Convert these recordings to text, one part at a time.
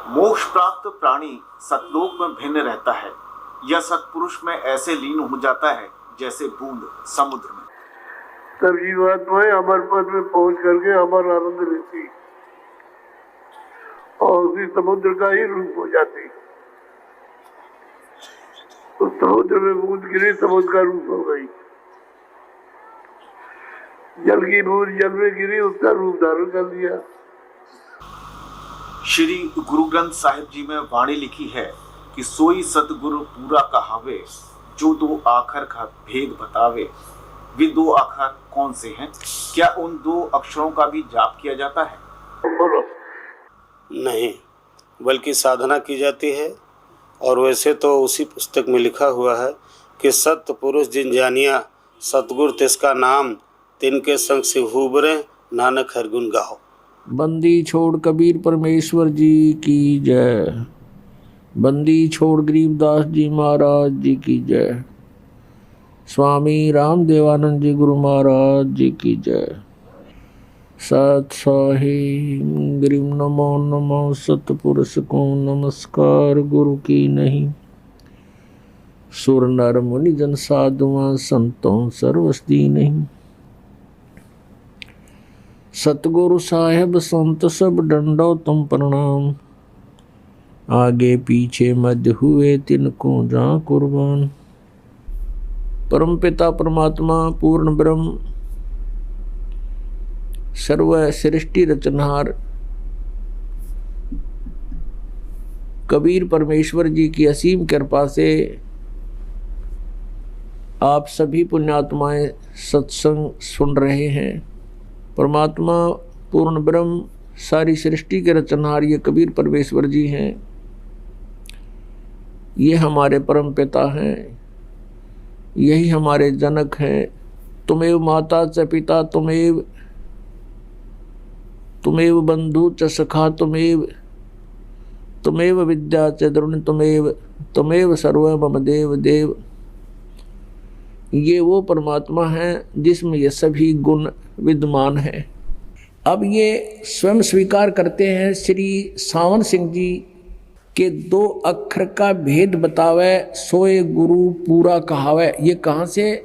मोक्ष प्राप्त प्राणी सतलोक में भिन्न रहता है। यह सतपुरुष में ऐसे लीन हो जाता है जैसे बूंद समुद्र में। तब जीवात्माएं अमर पद में पहुंच करके अमर आनंद लेती और उसी समुद्र का ही रूप हो जाती। तो समुद्र में बूंद गिरी, समुद्र का रूप हो गई। जल की बूंद जल में गिरी, उसका रूप धारण कर लिया। श्री गुरु ग्रंथ साहिब जी में वाणी लिखी है कि सोई सतगुरु पूरा कहावे, जो दो आखर का भेद बतावे। वे दो अक्षर कौन से हैं? क्या उन दो अक्षरों का भी जाप किया जाता है? नहीं, बल्कि साधना की जाती है। और वैसे तो उसी पुस्तक में लिखा हुआ है कि सत्य पुरुष जिन जानिया, सतगुरु तिसका नाम, तिनके संग से हुबरे, नानक हर गुण गाओ। बंदी छोड़ कबीर परमेश्वर जी की जय। बंदी छोड़ गरीबदास जी महाराज जी की जय। स्वामी राम देवानंद जी गुरु महाराज जी की जय। सत साहिब ग्रीम नमो नमो सतपुरुष को नमस्कार गुरु की नहीं। सुर नर मुनि जन साधुआं संतों सर्वस्ती नहीं। सतगुरु साहेब संत सब डंडो तुम प्रणाम। आगे पीछे मध्य हुए तिनको जा कुर्बान। परम पिता परमात्मा पूर्ण ब्रह्म सर्व सृष्टि रचनहार कबीर परमेश्वर जी की असीम कृपा से आप सभी पुण्यात्माएं सत्संग सुन रहे हैं। परमात्मा पूर्ण ब्रह्म सारी सृष्टि के रचनहार ये कबीर परमेश्वर जी हैं। ये हमारे परम पिता हैं, यही हमारे जनक हैं। तुमेव माता च पिता तुमेव, तुमेव बंधु च सखा तुमेव, तुमेव विद्या च द्रोण तुमेव, तुमेव सर्व मम देव देव। ये वो परमात्मा हैं जिसमें ये सभी गुण विद्यमान हैं। अब ये स्वयं स्वीकार करते हैं श्री सावन सिंह जी के दो अक्षर का भेद बतावे, सोए गुरु पूरा कहावे। ये कहाँ से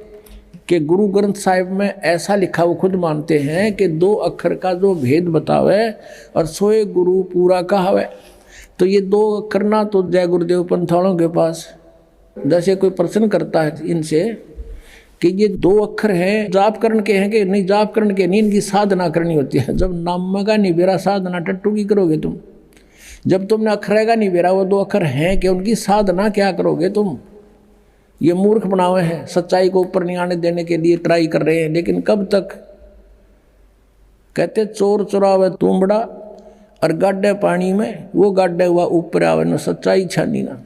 कि गुरु ग्रंथ साहिब में ऐसा लिखा, वो खुद मानते हैं कि दो अक्षर का जो भेद बतावे और सोए गुरु पूरा कहावे। तो ये दो अक्षर ना तो जय गुरुदेव पंथालों के पास, जैसे कोई प्रश्न करता है इनसे कि ये दो अक्षर हैं, जाप करण के हैं कि नहीं, जाप करण के नहीं, इनकी साधना करनी होती है। जब नाम का नहीं बेरा साधना टट्टू की करोगे तुम? जब तुमने अक्षर का नहीं बेरा, वो दो अक्षर हैं कि उनकी साधना क्या करोगे तुम? ये मूर्ख बनावे हैं, सच्चाई को ऊपर नहीं आने देने के लिए ट्राई कर रहे हैं। लेकिन कब तक? कहते चोर चुरावे तुमड़ा और गाड्डे पानी में, वो गाड्डे हुआ ऊपर आवे न सच्चाई छानी ना।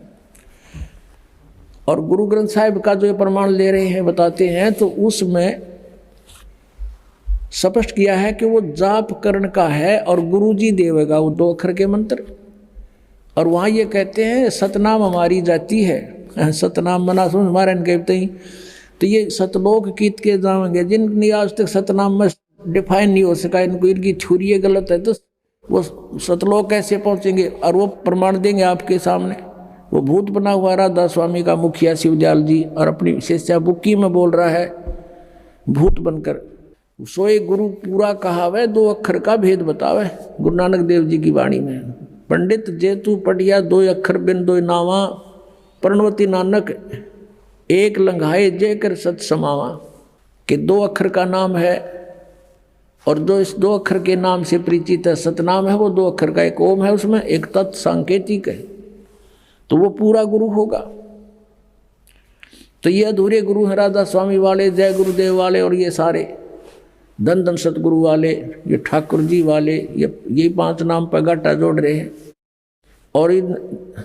और गुरु ग्रंथ साहिब का जो ये प्रमाण ले रहे हैं, बताते हैं, तो उसमें स्पष्ट किया है कि वो जाप करण का है और गुरु जी देवेगा वो दो अक्षर के मंत्र। और वहाँ ये कहते हैं सतनाम हमारी जाती है, सतनाम मना सुन हमारे कहते ही। तो ये सतलोक कीत के जाएंगे जिनकी आज तक सतनाम में डिफाइन नहीं हो सका, इनको इनकी थ्योरी गलत है, तो वो सतलोक कैसे पहुँचेंगे? और वो प्रमाण देंगे आपके सामने। वो भूत बना हुआ राधा स्वामी का मुखिया शिवदयाल जी और अपनी शिष्या बुक्की में बोल रहा है भूत बनकर, सोए गुरु पूरा कहावे, दो अक्षर का भेद बतावे। गुरु नानक देव जी की वाणी में, पंडित जेतु पढ़िया दो अक्षर बिन दो नावा, प्रणवती नानक एक लंघाए जय कर सत समावा। कि दो अक्षर का नाम है और जो इस दो अक्षर के नाम से परिचित है, सतनाम है, वो दो अक्षर का एक ओम है, उसमें एक तत् सांकेतिक है, तो वो पूरा गुरु होगा। तो ये अधूरे गुरु हैं राधा स्वामी वाले, जय गुरुदेव वाले, और ये सारे धन धन सतगुरु वाले, ये ठाकुर जी वाले, ये पांच नाम पर घाटा जोड़ रहे हैं। और इन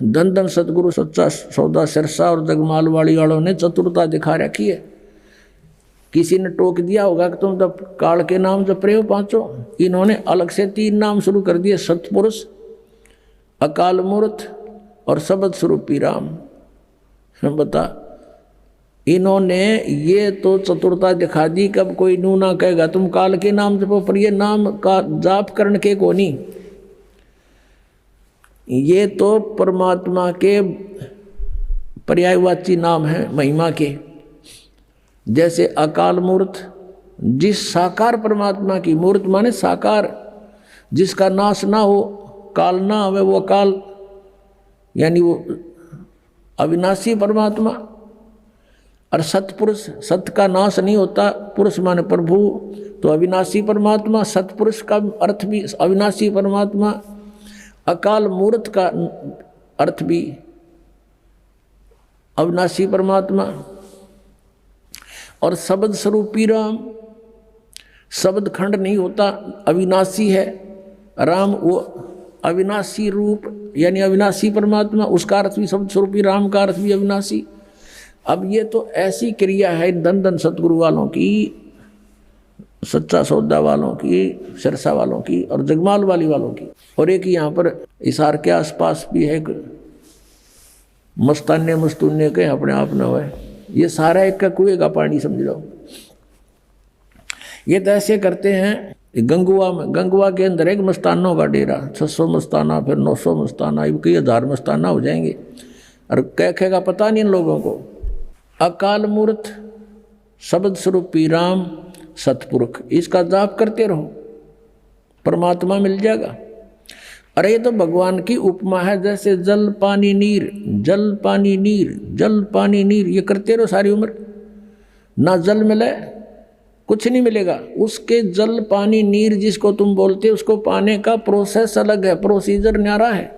धन धन सतगुरु सच्चा सौदा सिरसा और जगमाल वाली वालों ने चतुरता दिखा रखी है। किसी ने टोक दिया होगा कि तुम जब काल के नाम जप रहे हो पांचों, इन्होंने अलग से तीन नाम शुरू कर दिए, सतपुरुष, अकाल मूर्त और शब्द स्वरूपी राम। बता, इन्होंने ये तो चतुरता दिखा दी। कब कोई नू ना कहेगा तुम काल के नाम जपो, पर ये नाम का जाप करण के को नहीं। ये तो परमात्मा के पर्यायवाची नाम है महिमा के। जैसे अकाल मूर्त, जिस साकार परमात्मा की, मूर्त माने साकार, जिसका नाश ना हो, काल ना आवे, वो अकाल यानी वो अविनाशी परमात्मा। और सतपुरुष, सत का नाश नहीं होता, पुरुष माने प्रभु, तो अविनाशी परमात्मा। सतपुरुष का अर्थ भी अविनाशी परमात्मा। अकाल मूर्त का अर्थ भी अविनाशी परमात्मा। और शब्द स्वरूपी राम, शब्द खंड नहीं होता, अविनाशी है राम, वो अविनाशी रूप यानी अविनाशी परमात्मा, उसका अर्थ भी शब्द स्वरूपी, राम का अर्थ भी अविनाशी। अब ये तो ऐसी क्रिया है धन धन सतगुरु वालों की, सच्चा सौदा वालों की, सिरसा वालों की और जगमाल वाली वालों की। और एक यहाँ पर इसार के आसपास भी है मस्तान्य मस्तून्य के अपने आप न हुए, ये सारा एक का कुएं का पानी समझ लो। ये तो ऐसे करते हैं। गंगुआ में, गंगुआ के अंदर एक मस्तानों का डेरा, 600 मस्ताना, फिर 900 मस्ताना, कई 1000 मस्ताना हो जाएंगे। और कह का पता नहीं इन लोगों को। अकाल मूर्त, शब्द स्वरूपी राम, सतपुरुष, इसका जाप करते रहो, परमात्मा मिल जाएगा। अरे ये तो भगवान की उपमा है, जैसे जल पानी नीर, जल पानी नीर, जल पानी नीर, ये करते रहो सारी उम्र, ना जल मिले कुछ नहीं मिलेगा। उसके जल पानी नीर जिसको तुम बोलते हो, उसको पाने का प्रोसेस अलग है, प्रोसीजर न्यारा है।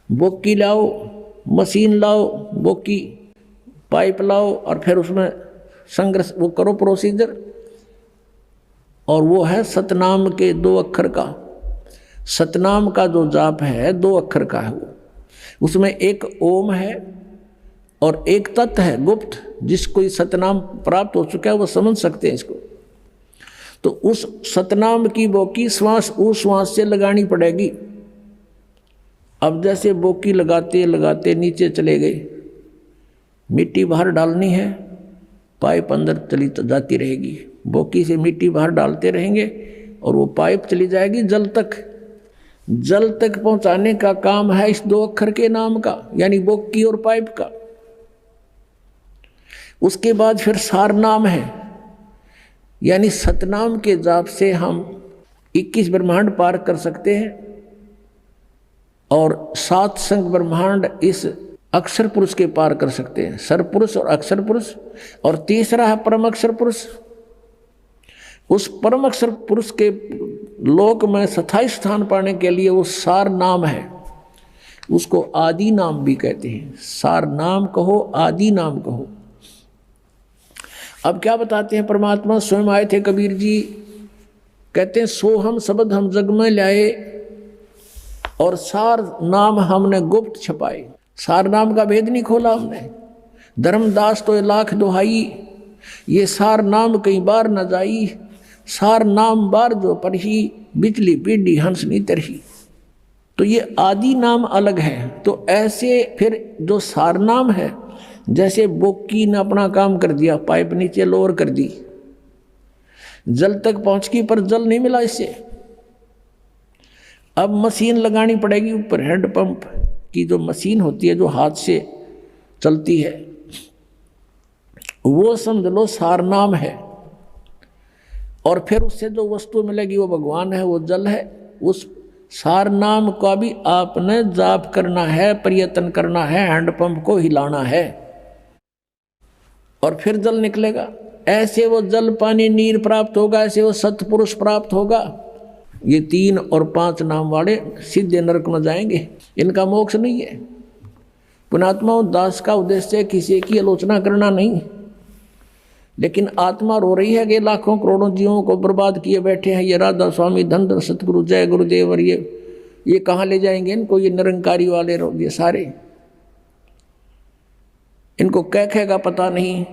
बोकी लाओ, मशीन लाओ, बोकी पाइप लाओ और फिर उसमें संग्रह वो करो प्रोसीजर। और वो है सतनाम के 2 अक्षर का। सतनाम का जो जाप है 2 अक्षर का है वो, उसमें एक ओम है और एक तत् है गुप्त, जिसको सतनाम प्राप्त हो चुका है वो समझ सकते हैं इसको। तो उस सतनाम की बोकी श्वास उस श्वास से लगानी पड़ेगी। अब जैसे बोकी लगाते लगाते नीचे चले गए, मिट्टी बाहर डालनी है, पाइप अंदर चली जाती रहेगी, बोकी से मिट्टी बाहर डालते रहेंगे और वो पाइप चली जाएगी जल तक। जल तक पहुंचाने का काम है इस 2 अक्षर के नाम का, यानी बोकी और पाइप का। उसके बाद फिर सार नाम है, यानी सतनाम के जाप से हम 21 ब्रह्मांड पार कर सकते हैं और 7 संग ब्रह्मांड इस अक्षर पुरुष के पार कर सकते हैं, सर पुरुष और अक्षर पुरुष। और तीसरा है परम अक्षर पुरुष। उस परम अक्षर पुरुष के लोक में स्थायी स्थान पाने के लिए वो सार नाम है, उसको आदि नाम भी कहते हैं। सार नाम कहो, आदि नाम कहो। अब क्या बताते हैं परमात्मा स्वयं आए थे, कबीर जी कहते हैं सो हम शब्द हम जग में लाए और सार नाम हमने गुप्त छपाए। सार नाम का भेद नहीं खोला हमने। धर्मदास तो 1,00,000 दुहाई, ये सार नाम कई बार न जाई, सार नाम बार जो पढ़ी, बिजली पीढ़ी हंस नहीं तरही। तो ये आदि नाम अलग है। तो ऐसे फिर जो सार नाम है, जैसे बोकी ने अपना काम कर दिया, पाइप नीचे लोअर कर दी, जल तक पहुंच गई पर जल नहीं मिला इससे। अब मशीन लगानी पड़ेगी ऊपर, हैंड पंप की जो मशीन होती है जो हाथ से चलती है, वो समझ लो सार नाम है। और फिर उससे जो वस्तु मिलेगी वो भगवान है, वो जल है। उस सार नाम का भी आपने जाप करना है, प्रयत्न करना है, हैंडपंप को हिलाना है और फिर जल निकलेगा। ऐसे वो जल पानी नीर प्राप्त होगा, ऐसे वो सतपुरुष प्राप्त होगा। ये 3 और 5 नाम वाले सीधे नरक में जाएंगे, इनका मोक्ष नहीं है। पुणात्मा दास का उद्देश्य किसी की आलोचना करना नहीं, लेकिन आत्मा रो रही है कि लाखों करोड़ों जीवों को बर्बाद किए बैठे हैं ये राधा स्वामी, धन धन सतगुरु, जय गुरुदेव। और ये कहाँ ले जाएंगे इनको, ये निरंकारी वाले ये सारे, इनको कह पता नहीं।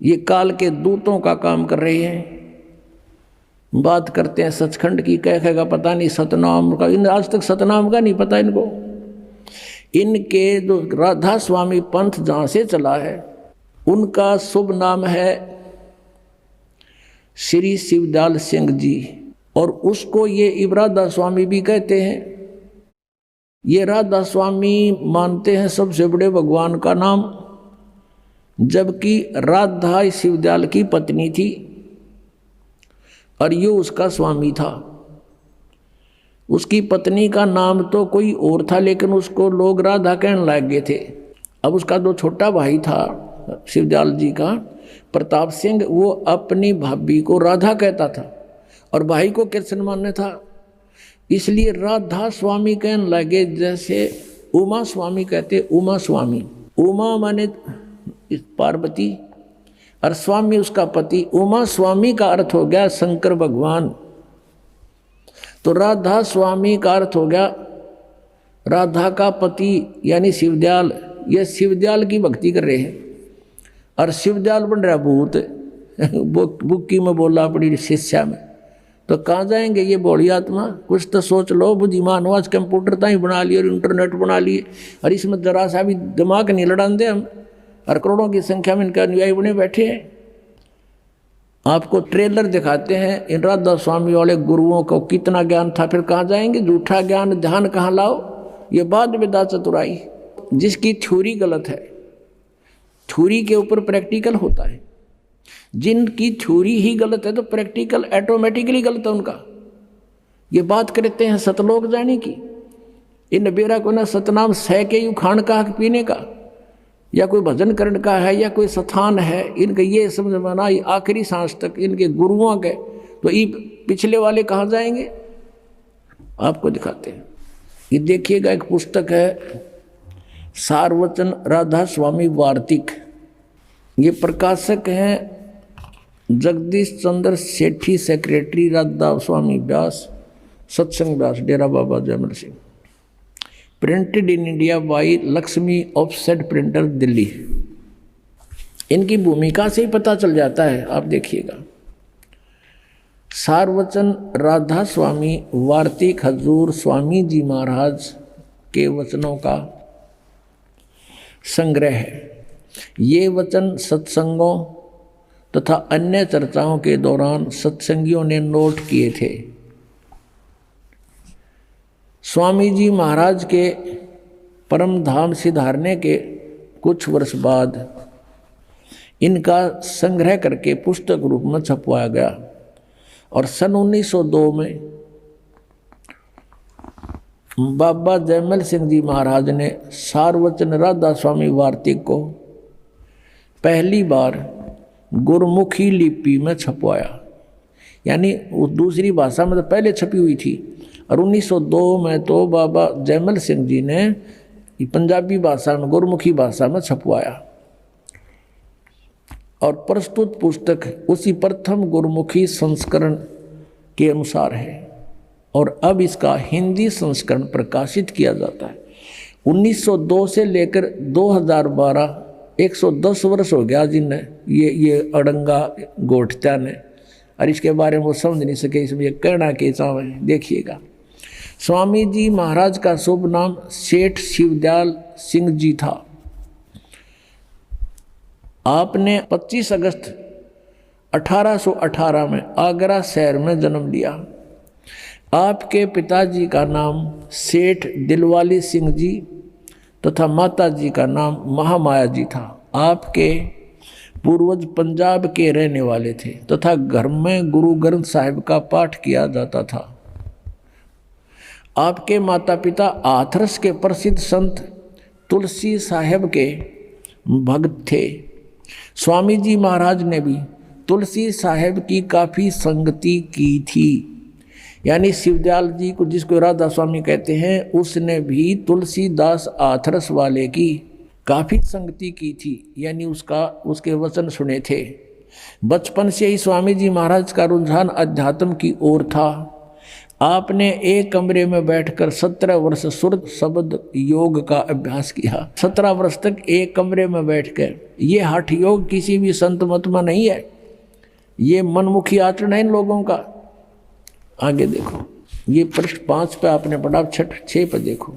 ये काल के दूतों का काम कर रहे हैं, बात करते हैं सचखंड की, कह का पता नहीं, सतनाम का आज तक सतनाम का नहीं पता इनको। इनके जो राधा स्वामी पंथ जहाँ से चला है उनका शुभ नाम है श्री शिवदयाल सिंह जी, और उसको ये इब्रादा स्वामी भी कहते हैं। ये राधा स्वामी मानते हैं सबसे बड़े भगवान का नाम, जबकि राधा शिवदयाल की पत्नी थी और ये उसका स्वामी था। उसकी पत्नी का नाम तो कोई और था, लेकिन उसको लोग राधा कहने लग गए थे। अब उसका जो छोटा भाई था शिवदयाल जी का, प्रताप सिंह, वो अपनी भाभी को राधा कहता था और भाई को कृष्ण मानने था, इसलिए राधा स्वामी कहने लगे। जैसे उमा स्वामी कहते, उमा स्वामी, उमा माने पार्वती और स्वामी उसका पति, उमा स्वामी का अर्थ हो गया शंकर भगवान। तो राधा स्वामी का अर्थ हो गया राधा का पति यानी शिवदयाल। ये शिवदयाल की भक्ति कर रहे हैं और शिवदयाल बन रहा भूत। बुक्की में बोला अपनी शिष्या में, तो कहाँ जाएंगे ये बोली आत्मा? कुछ तो सोच लो, बुद्धिमान हो। आज कंप्यूटर तो ही बना लिए और इंटरनेट बना लिए और इसमें जरा सा भी दिमाग नहीं लड़ान दे हम, और करोड़ों की संख्या में इनका अनुयायी बने बैठे हैं। आपको ट्रेलर दिखाते हैं इन राधा स्वामी वाले गुरुओं को कितना ज्ञान था, फिर कहाँ जाएंगे? झूठा ज्ञान ध्यान कहाँ लाओ? ये बाद विदा चतुराई। जिसकी थ्योरी गलत है, थ्योरी के ऊपर प्रैक्टिकल होता है। जिनकी थ्योरी ही गलत है तो प्रैक्टिकल ऑटोमेटिकली गलत है उनका। ये बात करते हैं सतलोक जाने की, इन बेरा को ना सतनाम सह के यू खान का पीने का, या कोई भजन करण का है, या कोई स्थान है, इनका ये समझ में ना आखिरी सांस तक इनके गुरुओं के। तो ये पिछले वाले कहाँ जाएंगे? आपको दिखाते हैं। ये देखिएगा, एक पुस्तक है सारवचन राधा स्वामी वार्तिक। ये प्रकाशक हैं Jagdish Chandra Sethi, secretary Radha Swami Vyas, Satsang Vyas, Dera Baba Jaimal Singh. Printed in India by Lakshmi offset printer, Delhi. इनकी भूमिका से ही पता चल जाता है, आप देखिएगा। सारवचन राधा स्वामी वार्तिक हजूर स्वामी जी महाराज के वचनों का संग्रह है। ये वचन सत्संगों तथा अन्य चर्चाओं के दौरान सत्संगियों ने नोट किए थे। स्वामी जी महाराज के परम धाम सिधारने के कुछ वर्ष बाद इनका संग्रह करके पुस्तक रूप में छपवाया गया और सन 1902 में बाबा जयमल सिंह जी महाराज ने सारवचन राधा स्वामी वार्तिक को पहली बार गुरमुखी लिपि में छपवाया। यानी वो दूसरी भाषा में तो पहले छपी हुई थी, और 1902 में तो बाबा जयमल सिंह जी ने पंजाबी भाषा में, गुरमुखी भाषा में छपवाया। और प्रस्तुत पुस्तक उसी प्रथम गुरमुखी संस्करण के अनुसार है और अब इसका हिंदी संस्करण प्रकाशित किया जाता है। 1902 से लेकर 2012 110 वर्ष हो गया जिनने ये अड़ंगा गोठत्या ने, और इसके बारे में वो समझ नहीं सके, इसमें ये कहना के चाव है। देखिएगा, स्वामी जी महाराज का शुभ नाम सेठ शिवदयाल सिंह जी था। आपने 25 अगस्त 1818 में आगरा शहर में जन्म लिया। आपके पिताजी का नाम सेठ दिलवाली सिंह जी तथा माता जी का नाम महामाया जी था। आपके पूर्वज पंजाब के रहने वाले थे तथा घर में गुरु ग्रंथ साहिब का पाठ किया जाता था। आपके माता पिता हाथरस के प्रसिद्ध संत तुलसी साहिब के भक्त थे। स्वामी जी महाराज ने भी तुलसी साहिब की काफ़ी संगति की थी। यानी शिवदयाल जी को, जिसको राधा स्वामी कहते हैं, उसने भी तुलसीदास हाथरस वाले की काफ़ी संगति की थी, यानी उसके वचन सुने थे। बचपन से ही स्वामी जी महाराज का रुझान अध्यात्म की ओर था। आपने एक कमरे में बैठकर 17 वर्ष सुर शब्द योग का अभ्यास किया। 17 वर्ष तक एक कमरे में बैठकर। ये हठ योग किसी भी संत मत में नहीं है, ये मनमुखी आचरण है इन लोगों का। आगे देखो, ये पृष्ठ 5 पे आपने पढ़ा, 6 पे देखो।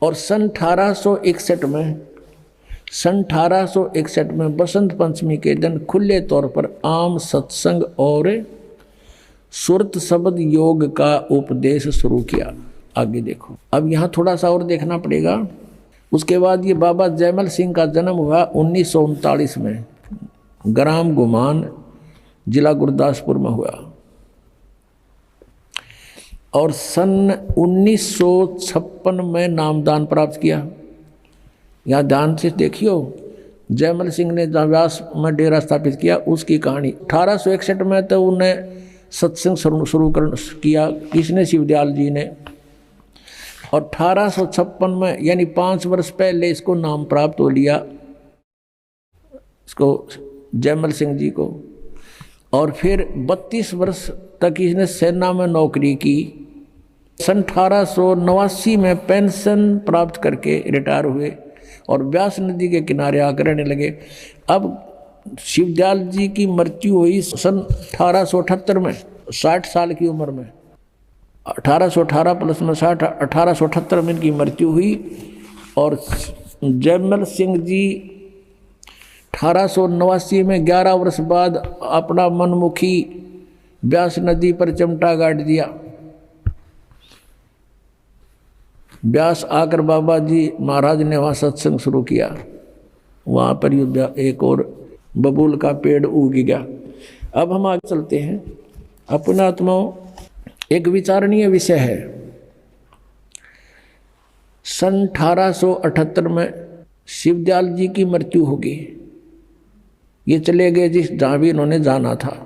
और सन 1861 में बसंत पंचमी के दिन खुले तौर पर आम सत्संग और सुरत शब्द योग का उपदेश शुरू किया। आगे देखो, अब यहाँ थोड़ा सा और देखना पड़ेगा। उसके बाद ये बाबा जयमल सिंह का जन्म हुआ 1939 में, ग्राम गुमान, जिला गुरदासपुर में हुआ, और सन 1956 में नामदान प्राप्त किया। यहाँ ध्यान से देखियो, जयमल सिंह ने जहाँ व्यास में डेरा स्थापित किया उसकी कहानी। 1861 में तो उन्हें सत्संग शुरू किया, किसने? शिवदयाल जी ने। और 1856 में यानी 5 वर्ष पहले इसको नाम प्राप्त हो लिया, इसको जयमल सिंह जी को। और फिर 32 वर्ष तक इसने सेना में नौकरी की। सन 1889 में पेंशन प्राप्त करके रिटायर हुए और व्यास नदी के किनारे आकर रहने लगे। अब शिवदयाल जी की मृत्यु हुई सन 1878 में, 60 साल की उम्र में। 1818 प्लस में 60, 1878 में इनकी मृत्यु हुई। और जयमल सिंह जी 1889 में 11 वर्ष बाद अपना मनमुखी व्यास नदी पर चमटा गाड़ दिया। व्यास आकर बाबा जी महाराज ने वहाँ सत्संग शुरू किया। वहाँ पर एक और बबूल का पेड़ उग गया। अब हम आगे चलते हैं। अपना आत्माओं, एक विचारणीय विषय है। सन 1878 में शिवदयाल जी की मृत्यु होगी। ये चले गए जिस जहाँ भी इन्होंने जाना था।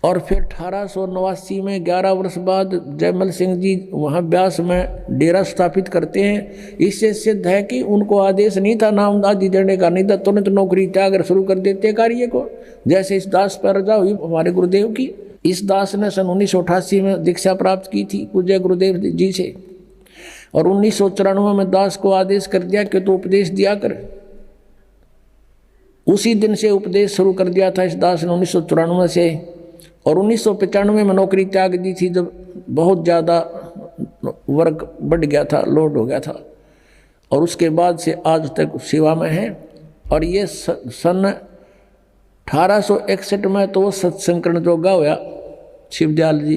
और फिर 1889 में 11 वर्ष बाद जयमल सिंह जी वहाँ ब्यास में डेरा स्थापित करते हैं। इससे सिद्ध है कि उनको आदेश नहीं था नाम आदि देने का, नहीं था तुरंत नौकरी त्याग शुरू कर देते कार्य को। जैसे इस दास पर रजा हुई हमारे गुरुदेव की। इस दास ने सन 1988 में दीक्षा प्राप्त की थी पूज्य गुरुदेव जी से, और 1994 में दास को आदेश कर दिया कि तो उपदेश दिया कर। उसी दिन से उपदेश शुरू कर दिया था इस दास ने 1994 से। और 1995 में नौकरी त्याग दी थी जब बहुत ज़्यादा वर्क बढ़ गया था, लोड हो गया था। और उसके बाद से आज तक सेवा में है। और ये सन 1861 में तो सत्संकरण जोगा हुआ शिवदयाल जी।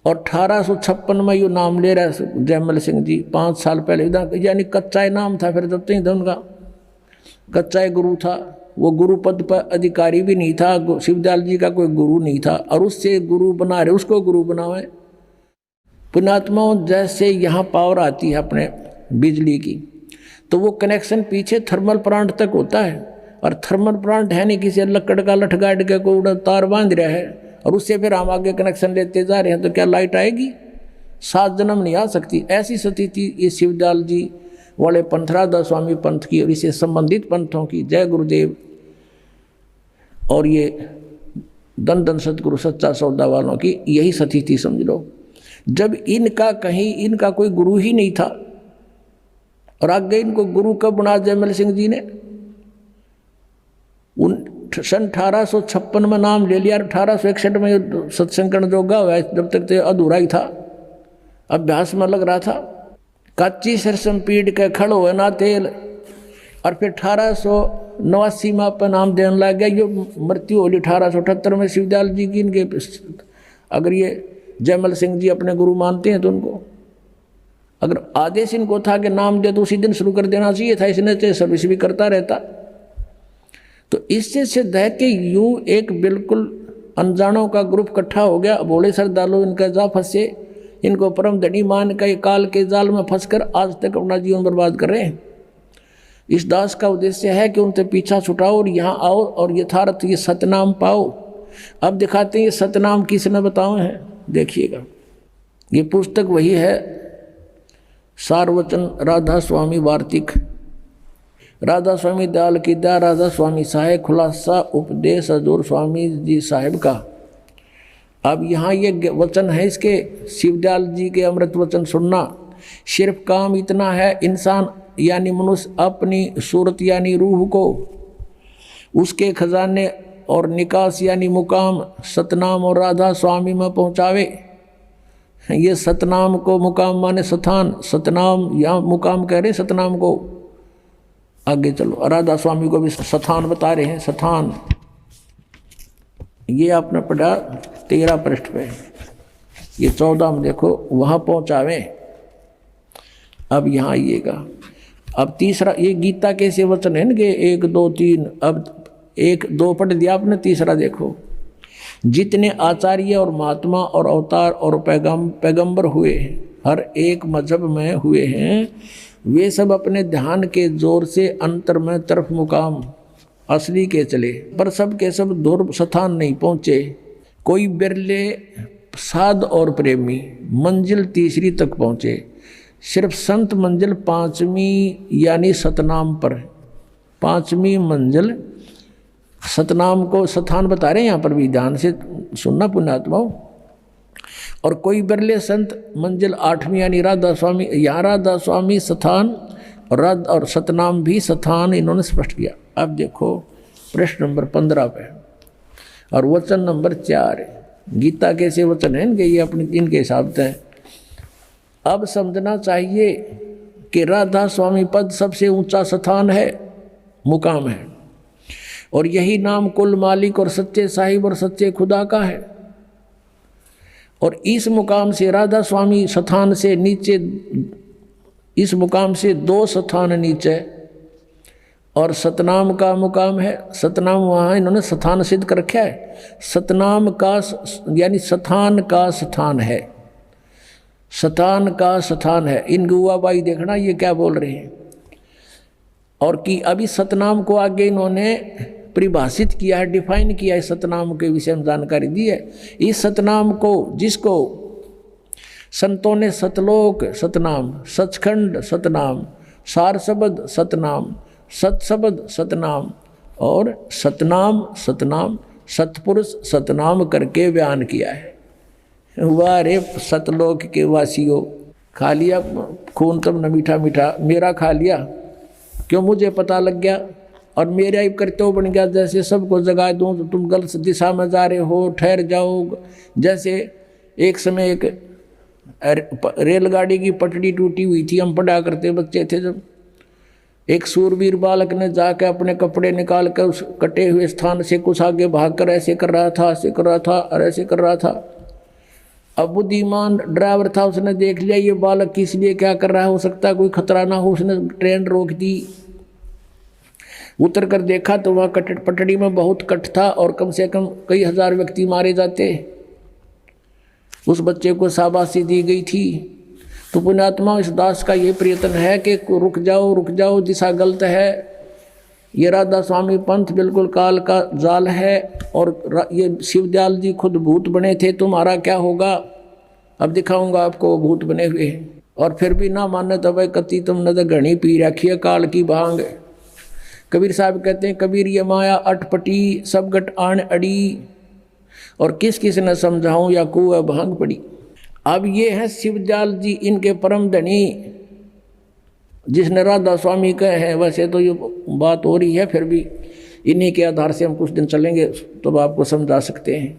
और 1856 में यो नाम ले रहा है जयमल सिंह जी, 5 साल पहले। यानी कच्चा नाम था फिर जब तक उनका, कच्चा गुरु था। वो गुरु पद पर अधिकारी भी नहीं था, शिवदयाल जी का कोई गुरु नहीं था। और उससे गुरु बना रहे, उसको गुरु बनावे। पुण्यात्माओं, जैसे यहाँ पावर आती है अपने बिजली की, तो वो कनेक्शन पीछे थर्मल प्लांट तक होता है। और थर्मल प्लांट है नहीं किसी लकड़ का लठगाड़ के कोई तार बांध रहा है और उससे फिर हम आगे कनेक्शन लेते जा रहे हैं, तो क्या लाइट आएगी? 7 जन्म नहीं आ सकती। ऐसी स्थिति ये शिवदयाल जी वाले पंथ, राधा स्वामी पंथ की और इससे संबंधित पंथों की, जय गुरुदेव, और ये दन दन सतगुरु सच्चा सौदा वालों की यही स्थिति समझ लो। जब इनका कहीं इनका कोई गुरु ही नहीं था, और आगे इनको गुरु कब बना जयमल सिंह जी ने? सन 1856 में नाम ले लिया। 1861 में सत्संकरण जोगा हुआ, जब तक तो अधूरा ही था, अभ्यास में लग रहा था। कच्ची सरसम पीड़ के खड़ो है ना तेल। और फिर 1889 में अपन नाम देने लग गया। ये मृत्यु होली 1878 में शिवदयाल जी की। इनके अगर ये जयमल सिंह जी अपने गुरु मानते हैं तो उनको अगर आदेश इनको था कि नाम दे तो उसी दिन शुरू कर देना चाहिए था। इसने तो सर्विस भी करता रहता। तो इससे सिद्ध है कि यूँ एक बिल्कुल अनजानों का ग्रुप इकट्ठा हो गया। भोले श्रद्धालु इनका जा फंसे, इनको परम धनी मान के काल के जाल में फंसकर आज तक अपना जीवन बर्बाद कर रहे हैं। इस दास का उद्देश्य है कि उनसे पीछा छुटाओ और यहाँ आओ और यथार्थ ये सतनाम पाओ। अब दिखाते हैं ये सतनाम किसने बताए हैं, देखिएगा। ये पुस्तक वही है, सारवचन राधा स्वामी वार्तिक, राधा स्वामी दयाल की दया, राधा स्वामी साहेब खुलासा उपदेश हजूर स्वामी जी साहेब का। अब यहाँ ये वचन है इसके, शिवदयाल जी के अमृत वचन सुनना। सिर्फ काम इतना है, इंसान यानी मनुष्य अपनी सूरत यानी रूह को उसके खजाने और निकास यानी मुकाम सतनाम और राधा स्वामी में पहुँचावे। ये सतनाम को मुकाम माने स्थान, सतनाम या मुकाम कह रहे सतनाम को। आगे चलो, राधा स्वामी को भी स्थान बता रहे हैं, स्थान। ये आपने पढ़ा 13 पृष्ठ पे। ये 14 में देखो वहाँ पहुँचावें। अब यहाँ आइएगा। अब तीसरा, ये गीता के से वचन है ना कि 1 2 3, अब 1 2 पढ़ दिया आपने, तीसरा देखो। जितने आचार्य और महात्मा और अवतार और पैगंबर हुए हैं, हर एक मजहब में हुए हैं, वे सब अपने ध्यान के जोर से अंतर में तरफ मुकाम असली के चले, पर सब के सब दूर स्थान नहीं पहुँचे। कोई बिरले साध और प्रेमी मंजिल तीसरी तक पहुँचे। सिर्फ संत मंजिल 5वीं यानी सतनाम पर, 5वीं मंजिल सतनाम को स्थान बता रहे हैं यहाँ पर भी, ध्यान से सुनना पुण्यात्माओं। और कोई बिरले संत मंजिल 8वीं यानी राधा स्वामी, यहाँ राधा स्वामी स्थान और सतनाम भी स्थान इन्होंने स्पष्ट किया। अब देखो प्रश्न नंबर 15 पे और वचन नंबर 4 है। गीता के से वचन है इनके, ये अपने इनके हिसाब से हैं। अब समझना चाहिए कि राधा स्वामी पद सबसे ऊंचा स्थान है, मुकाम है, और यही नाम कुल मालिक और सच्चे साहिब और सच्चे खुदा का है। और इस मुकाम से राधा स्वामी स्थान से नीचे, इस मुकाम से 2 स्थान नीचे और सतनाम का मुकाम है। सतनाम वहाँ इन्होंने स्थान सिद्ध कर रखा है। सतनाम का यानी स्थान का स्थान है, स्थान का स्थान है। इन गुआबाई देखना ये क्या बोल रहे हैं। और कि अभी सतनाम को आगे इन्होंने परिभाषित किया है, डिफाइन किया है, सतनाम के विषय में जानकारी दी है। इस सतनाम को, जिसको संतों ने सतलोक सतनाम, सचखंड सतनाम, सार शब्द सतनाम, सतशब्द सतनाम और सतनाम सतनाम सतपुरुष सतनाम करके बयान किया है। वाह रे सतलोक के वासियों, खा लिया खून तब न मीठा मीठा, मेरा खा लिया क्यों, मुझे पता लग गया और मेरा ही कर्तव्य बन गया। जैसे सबको जगा दूँ तो तुम गलत दिशा में जा रहे हो, ठहर जाओ। जैसे एक समय एक रेलगाड़ी की पटड़ी टूटी हुई थी, हम पढ़ा करते बच्चे थे जब, एक सूरवीर बालक ने जाकर अपने कपड़े निकाल कर उस कटे हुए स्थान से कुछ आगे भागकर ऐसे कर रहा था, ऐसे कर रहा था और ऐसे कर रहा था। अब बुद्धिमान ड्राइवर था, उसने देख लिया ये बालक किस लिए क्या कर रहा है, हो सकता है कोई खतरा ना हो, उसने ट्रेन रोक दी। उतर कर देखा तो वहाँ पटड़ी में बहुत कट था और कम से कम कई हजार व्यक्ति मारे जाते। उस बच्चे को शाबाशी दी गई थी। तो पुण्यात्मा इस दास का ये प्रयत्न है कि रुक जाओ, दिशा गलत है। ये राधा स्वामी पंथ बिल्कुल काल का जाल है और ये शिवदयाल जी खुद भूत बने थे, तुम्हारा क्या होगा, अब दिखाऊंगा आपको भूत बने हुए हैं। और फिर भी ना माने तो भाई कति तुमने तो घनी पी रखी है काल की भांग। कबीर साहब कहते हैं, कबीर ये माया अटपटी सब गट आन अड़ी, और किस किस ने समझाऊं या कुआ भांग पड़ी। अब ये है शिवदयाल जी, इनके परम धनी, जिसने राधा स्वामी कहे हैं। वैसे तो ये बात हो रही है, फिर भी इन्हीं के आधार से हम कुछ दिन चलेंगे तो आपको समझा सकते हैं।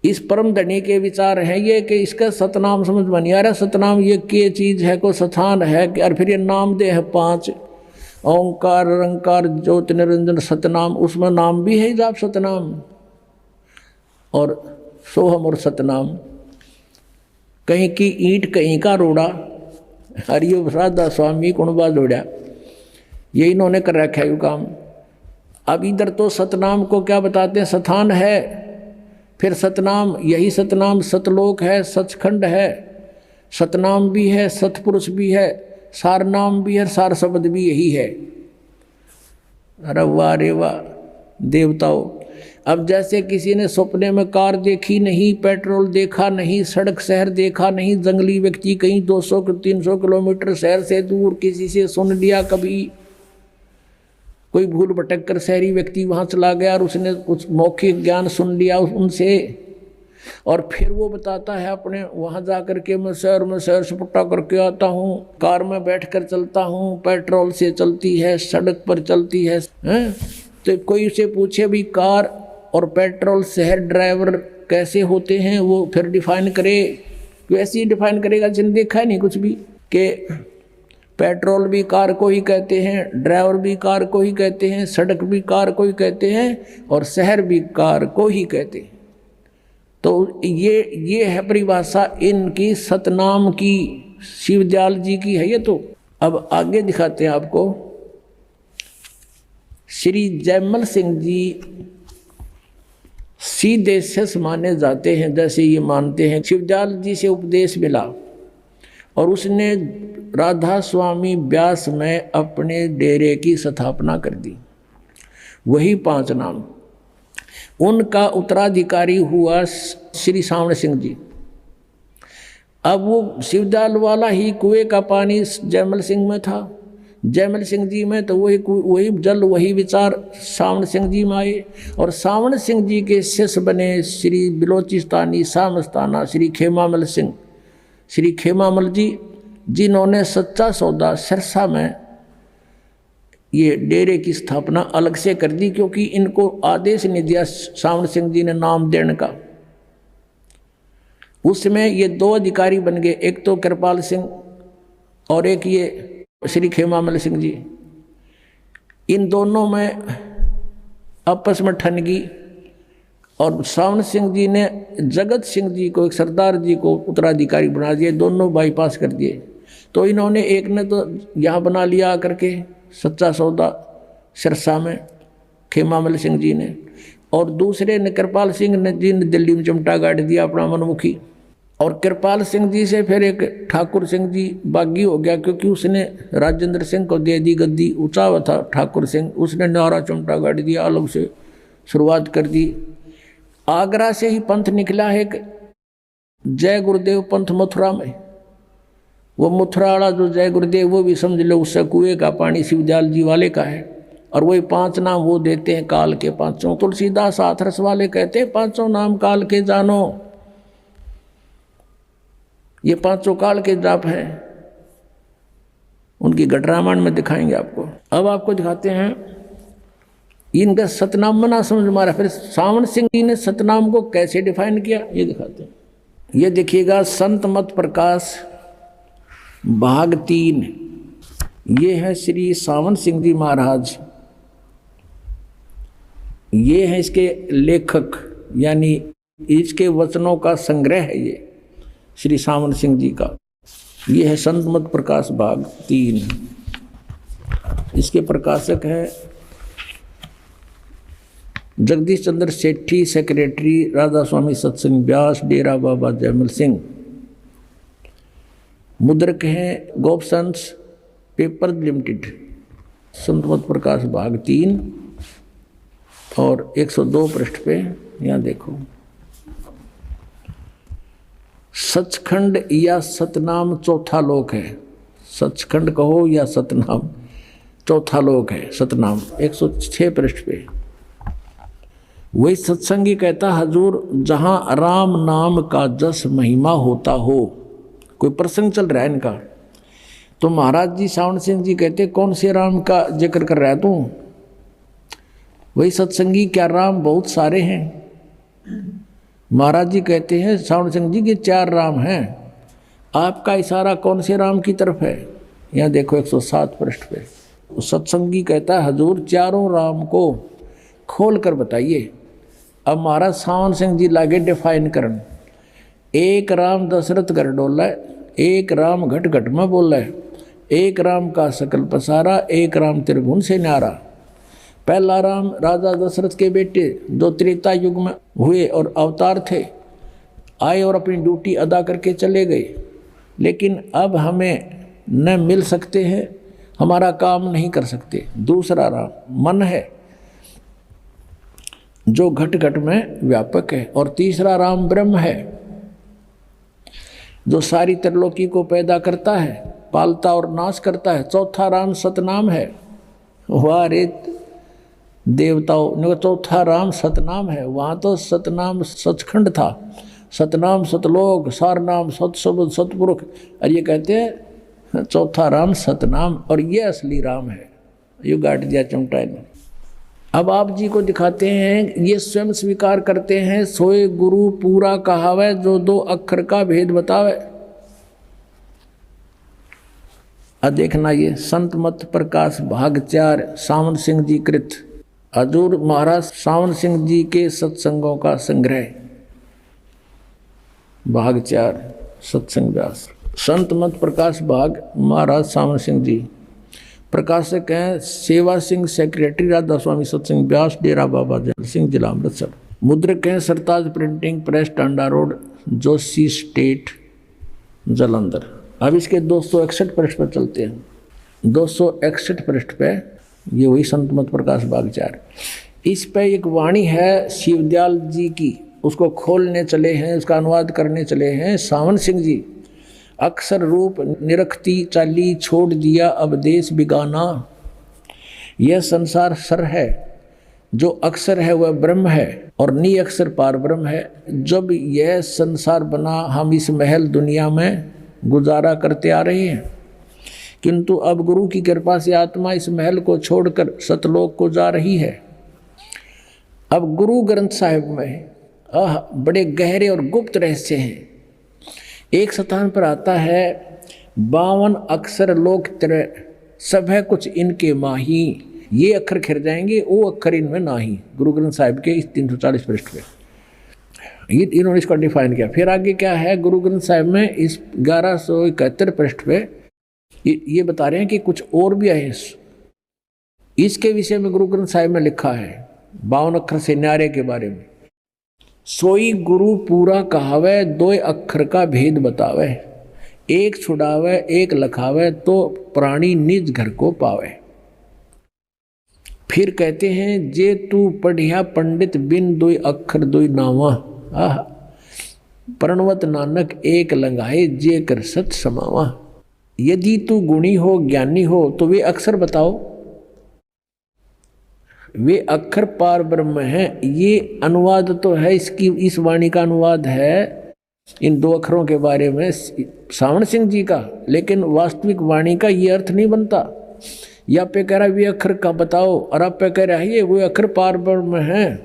इस परम धनी के विचार हैं ये कि इसका सतनाम समझ में नहीं आ रहा। सतनाम ये क्या चीज़ है, को स्थान है कि, और फिर ये नाम दे है 5, ओंकार रंकार ज्योत निरंजन सतनाम, उसमें नाम भी है जाप सतनाम और सोहम और सतनाम। कहीं की ईंट कहीं का रोड़ा, हरियो राधा स्वामी कुणबा जोड़ा, ये इन्होंने कर रखा है ये काम। अब इधर तो सतनाम को क्या बताते हैं, स्थान है, फिर सतनाम, यही सतनाम सतलोक है, सचखंड है, सतनाम भी है, सतपुरुष भी है, सार नाम भी है, सार शब्द भी यही है। अरे वाह रे वाह देवताओ। अब जैसे किसी ने सपने में कार देखी नहीं, पेट्रोल देखा नहीं, सड़क शहर देखा नहीं, जंगली व्यक्ति कहीं 200-300 किलोमीटर शहर से दूर किसी से सुन लिया, कभी कोई भूल भटक कर शहरी व्यक्ति वहाँ चला गया और उसने कुछ मौखिक ज्ञान सुन लिया उनसे, और फिर वो बताता है अपने वहाँ जा कर के मैं शहर में सैर सपाटा करके आता हूँ, कार में बैठ कर चलता हूँ, पेट्रोल से चलती है, सड़क पर चलती है। तो कोई उसे पूछे भी कार और पेट्रोल शहर ड्राइवर कैसे होते हैं, वो फिर डिफाइन करे। वैसे ही डिफाइन करेगा जिसने देखा है नहीं कुछ भी, कि पेट्रोल भी कार को ही कहते हैं, ड्राइवर भी कार को ही कहते हैं, सड़क भी कार को ही कहते हैं और शहर भी कार को ही कहते हैं। तो ये है परिभाषा इनकी सतनाम की, शिवदयाल जी की है ये। तो अब आगे दिखाते हैं आपको। श्री जयमल सिंह जी सीधे शेष माने जाते हैं, जैसे ये मानते हैं शिवदयाल जी से उपदेश मिला और उसने राधा स्वामी व्यास में अपने डेरे की स्थापना कर दी। वही 5 नाम। उनका उत्तराधिकारी हुआ श्री सावण सिंह जी। अब वो शिवदयाल वाला ही कुएं का पानी जयमल सिंह में था, जयमल सिंह जी में, तो वही जल वही विचार सावण सिंह जी में आए और सावण सिंह जी के शिष्य बने श्री बिलोचिस्तानी सामस्ताना श्री खेमामल सिंह, श्री खेमामल जी, जिन्होंने सच्चा सौदा सिरसा में ये डेरे की स्थापना अलग से कर दी, क्योंकि इनको आदेश नहीं दिया सावण सिंह जी ने नाम देने का। उसमें ये 2 अधिकारी बन गए, एक तो कृपाल सिंह और एक ये श्री खेमामल सिंह जी। इन दोनों में आपस में ठनगी और सावण सिंह जी ने जगत सिंह जी को, एक सरदार जी को उत्तराधिकारी बना दिए, दोनों बाईपास कर दिए। तो इन्होंने एक ने तो यहाँ बना लिया आकर के सच्चा सौदा सिरसा में खेमामल सिंह जी ने, और दूसरे ने कृपाल सिंह ने जी ने दिल्ली में चिमटा गाड़ दिया अपना मनमुखी। और कृपाल सिंह जी से फिर एक ठाकुर सिंह जी बागी हो गया, क्योंकि उसने राजेंद्र सिंह को दे दी गद्दी, ऊंचा हुआ था ठाकुर सिंह, उसने नारा चिमटा गाड़ दिया, अलग से शुरुआत कर दी। आगरा से ही पंथ निकला है एक जय गुरुदेव पंथ मथुरा में। वो मथुरा वाला जो जय गुरुदेव, वो भी समझ लो उससे कुएं का पानी शिवदयाल जी वाले का है। और वही 5 नाम वो देते हैं काल के 5। तुलसीदास हाथरस वाले कहते हैं 5 नाम काल के जानो। ये 5 काल के जाप हैं, उनकी घटरामायण में दिखाएंगे आपको। अब आपको दिखाते हैं इनका सतनाम मना समझ मारा। फिर सावण सिंह जी ने सतनाम को कैसे डिफाइन किया ये दिखाते हैं। ये देखिएगा संत मत प्रकाश भाग 3। ये है श्री सावण सिंह जी महाराज, ये है इसके लेखक, यानी इसके वचनों का संग्रह है ये श्री सावण सिंह जी का। ये है संत मत प्रकाश भाग 3। इसके प्रकाशक है जगदीश चंद्र सेठी, सेक्रेटरी राधा स्वामी सत्संग व्यास, डेरा बाबा जयमल सिंह। मुद्रक हैं गोपसंस पेपर लिमिटेड। संत मत प्रकाश भाग 3 और 102 पृष्ठ पे यहाँ देखो, सचखंड या सतनाम चौथा लोक है। सचखंड कहो या सतनाम चौथा लोक है। सतनाम 106 पृष्ठ पे। वही सत्संगी कहता, हजूर जहाँ राम नाम का जस महिमा होता हो। कोई प्रसंग चल रहा है इनका, तो महाराज जी सावण सिंह जी कहते कौन से राम का जिक्र कर रहा है तू? वही सत्संगी, क्या राम बहुत सारे हैं? महाराज जी कहते हैं सावण सिंह जी के 4 राम हैं। आपका इशारा कौन से राम की तरफ है? यहाँ देखो 107 पृष्ठ पे। सत्संगी कहता है हजूर चारों राम को खोल कर बताइए। अब महाराज सावण सिंह जी लागे डिफाइन करन। एक राम दशरथ घर डोला है, एक राम घट घट में बोला है, एक राम का सकल पसारा, एक राम त्रिभुवन से न्यारा। पहला राम राजा दशरथ के बेटे जो त्रेता युग में हुए और अवतार थे, आए और अपनी ड्यूटी अदा करके चले गए, लेकिन अब हमें न मिल सकते हैं, हमारा काम नहीं कर सकते। दूसरा राम मन है जो घट घट में व्यापक है, और तीसरा राम ब्रह्म है जो सारी त्रिलोकी को पैदा करता है, पालता और नाश करता है। चौथा राम सतनाम है। वाह रे देवताओं, चौथा राम सतनाम है। वहाँ तो सतनाम सचखंड था, सतनाम सतलोक, सारनाम सतशब्द सतपुरुष, और ये कहते हैं चौथा राम सतनाम, और ये असली राम है। ये गाट दिया चमटा ने। अब आप जी को दिखाते हैं, ये स्वयं स्वीकार करते हैं, सोए गुरु पूरा कहावे जो 2 अक्षर का भेद बतावे। अब देखना ये संत मत प्रकाश भाग 4 सावण सिंह जी कृत। हजूर महाराज सावण सिंह जी के सत्संगों का संग्रह। भाग 4 सत्संग व्यास। संत मत प्रकाश भाग महाराज सावन सिंह जी। प्रकाशक हैं सेवा सिंह, सेक्रेटरी राधा स्वामी सत्संग व्यास, डेरा बाबा जैल सिंह, जिला अमृतसर। मुद्रक हैं Sartaj printing press, Tanda road, Joshi state, Jalandhar. अब इसके 261 पृष्ठ पर चलते हैं। 261 पृष्ठ पे ये वही संत मत प्रकाश भाग 4। इस पे एक वाणी है शिवदयाल जी की, उसको खोलने चले हैं, उसका अनुवाद करने चले हैं सावन सिंह जी। अक्षर रूप निरखती चाली, छोड़ दिया अब देश बिगाना। यह संसार सर है, जो अक्षर है वह ब्रह्म है और नी अक्षर पार ब्रह्म है। जब यह संसार बना हम इस महल दुनिया में गुजारा करते आ रहे हैं, किंतु अब गुरु की कृपा से आत्मा इस महल को छोड़कर सतलोक को जा रही है। अब गुरु ग्रंथ साहिब में बड़े गहरे और गुप्त रहस्य हैं। एक स्थान पर आता है 52 अक्षर लोक तेरे, सब है कुछ इनके माही। ये अक्षर खिर जाएंगे, वो अक्षर इनमें नाही। गुरु ग्रंथ साहिब के इस 340 पृष्ठ पे ये इन्होंने इसको डिफाइन किया। फिर आगे क्या है गुरु ग्रंथ साहिब में इस 1171 पृष्ठ पे ये बता रहे हैं कि कुछ और भी है। इसके विषय में गुरु ग्रंथ साहिब में लिखा है 52 अक्षर से न्यारे के बारे में। सोई गुरु पूरा कहावे, 2 अक्षर का भेद बतावे। एक छुड़ावे एक लखावे, तो प्राणी निज घर को पावे। फिर कहते हैं जे तू पढ़िया पंडित, बिन 2 अक्षर 2 नावा। प्रणवत नानक एक लंगाए, जे कर सत समावा। यदि तू गुणी हो ज्ञानी हो तो वे अक्षर बताओ, वे अक्षर पार ब्रह्म हैं। ये अनुवाद तो है, इसकी इस वाणी का अनुवाद है इन 2 अक्षरों के बारे में सावन सिंह जी का, लेकिन वास्तविक वाणी का ये अर्थ नहीं बनता। या पे कह रहा है वे अक्षर का बताओ, और आप पे कह रहा है ये वो अक्षर पार ब्रह्म है,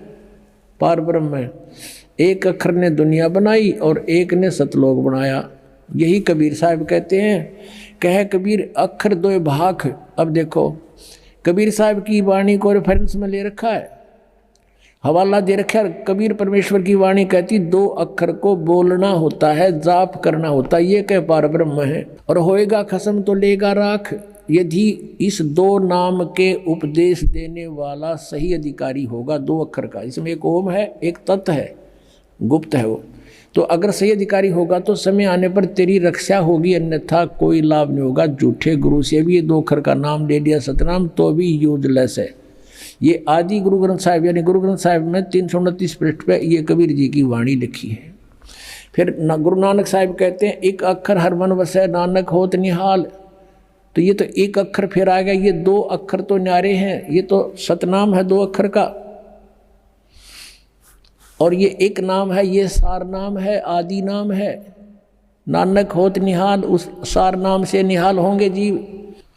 पार ब्रह्म है। एक अक्षर ने दुनिया बनाई और एक ने सतलोक बनाया। यही कबीर साहब कहते हैं। कह कबीर अक्षर 2 भाग। अब देखो कबीर साहब की वाणी को रेफरेंस में ले रखा है, हवाला दे रखा है। कबीर परमेश्वर की वाणी कहती 2 अक्षर को बोलना होता है, जाप करना होता है। ये कह पार ब्रह्म है। और होएगा खसम तो लेगा राख, यदि इस 2 नाम के उपदेश देने वाला सही अधिकारी होगा 2 अक्षर का। इसमें एक ओम है, एक तत् है, गुप्त है वो। तो अगर सही अधिकारी होगा तो समय आने पर तेरी रक्षा होगी, अन्यथा कोई लाभ नहीं होगा। झूठे गुरु से भी ये 2 अक्षर का नाम ले दिया सतनाम तो भी यूजलेस है। ये आदि गुरु ग्रंथ साहिब यानी गुरु ग्रंथ साहिब में 329 पृष्ठ पे ये कबीर जी की वाणी लिखी है। फिर गुरु नानक साहिब कहते हैं 1 अक्षर हर मन वसै, नानक होत निहाल। तो ये तो 1 अक्षर फिर आ गया। ये 2 अक्षर तो न्यारे हैं, ये तो सतनाम है 2 अक्षर का। और ये एक नाम है, ये सार नाम है, आदि नाम है। नानक होत निहाल, उस सार नाम से निहाल होंगे जीव।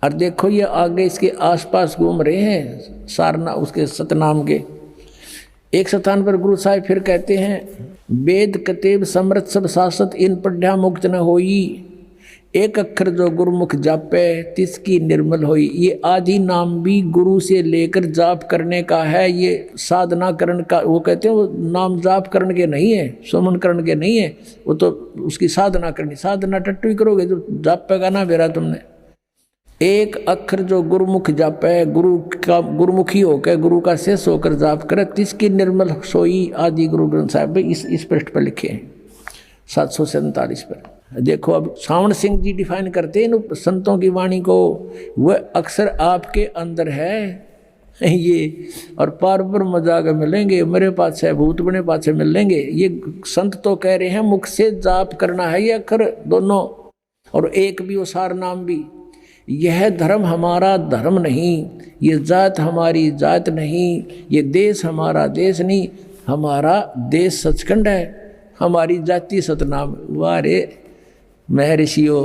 और देखो ये आगे इसके आसपास घूम रहे हैं सारना उसके सतनाम के। एक स्थान पर गुरु साहिब फिर कहते हैं वेद कतेब समृत सब शासत, इन पढ़्या मुक्त न होई। 1 अक्षर जो गुरुमुख जापे, तिसकी निर्मल होई। ये आदि नाम भी गुरु से लेकर जाप करने का है। ये साधना करण का, वो कहते हैं वो नाम जाप करण के नहीं है, सुमन करण के नहीं है, वो तो उसकी साधना करनी। साधना टट्टू ही करोगे जो जाप पे गाना बेरा तुमने। 1 अक्षर जो गुरुमुख जापे, गुरु का गुरुमुखी होकर गुरु का शेष होकर जाप करे, तिसकी निर्मल सोई। आदि गुरु ग्रंथ साहिब इस पृष्ठ पर लिखे हैं 747 पर। देखो अब सावन सिंह जी डिफाइन करते हैं संतों की वाणी को। वह अक्षर आपके अंदर है ये, और पार ब्रह्म जाकर मिलेंगे, मेरे पास है भूत बने पास से मिलेंगे। ये संत तो कह रहे हैं मुख से जाप करना है ये अक्षर दोनों, और एक भी वो सार नाम भी। यह धर्म हमारा धर्म नहीं, ये जात हमारी जात नहीं, ये देश हमारा देश नहीं, हमारा देश सचखंड है, हमारी जाति सतनाम। वारे महर्षियों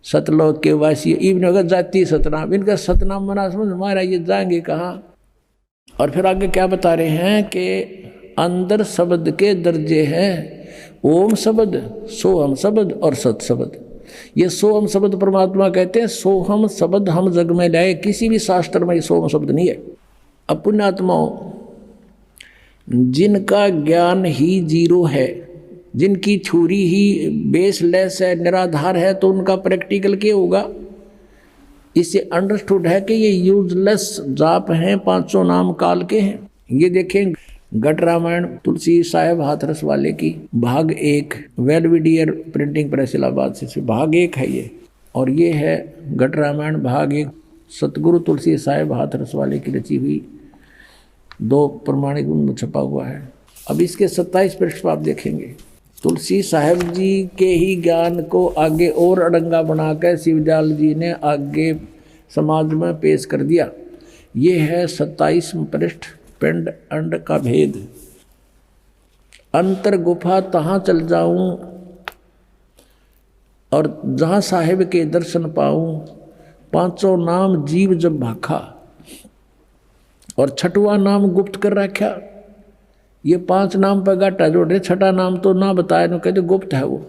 सतलोक के वासियों, इवन अगर जाति सतनाम, इनका सतनाम मना समझ हमारा ये जाएंगे कहाँ। और फिर आगे क्या बता रहे हैं कि अंदर शब्द के दर्जे हैं, ओम शब्द, सोहम शब्द और सत शब्द। ये सोहम शब्द परमात्मा कहते हैं। सोहम शब्द हम जग में लाए, किसी भी शास्त्र में ये सोहम शब्द नहीं है। अब पुण्यात्माओं जिनका ज्ञान ही जीरो है जिनकी थ्योरी ही बेसलेस है, निराधार है, तो उनका प्रैक्टिकल क्या होगा। इससे अंडरस्टूड है कि ये यूजलेस जाप हैं, पांचों नाम काल के हैं। ये देखें घट रामायण तुलसी साहेब हाथरस वाले की भाग 1, वेलविडियर प्रिंटिंग प्रेस इलाहाबाद से भाग 1 है ये, और ये है घट रामायण भाग 1 सतगुरु तुलसी साहेब हाथरस वाले की रची हुई, 2 प्रमाणिक में छपा हुआ है। अब इसके 27 पृष्ठ पर आप देखेंगे, तुलसी साहेब जी के ही ज्ञान को आगे और अड़ंगा बनाकर शिवदयाल जी ने आगे समाज में पेश कर दिया। ये है 27 पृष्ठ, पिंड अंड का भेद। अंतर गुफा तहाँ चल जाऊं और जहाँ साहेब के दर्शन पाऊं, पांचों नाम जीव जब भाखा, और छठवां नाम गुप्त कर रखा। ये 5 नाम पर घाटा जोड़े, छठा नाम तो ना बताए, ना कहते गुप्त है वो।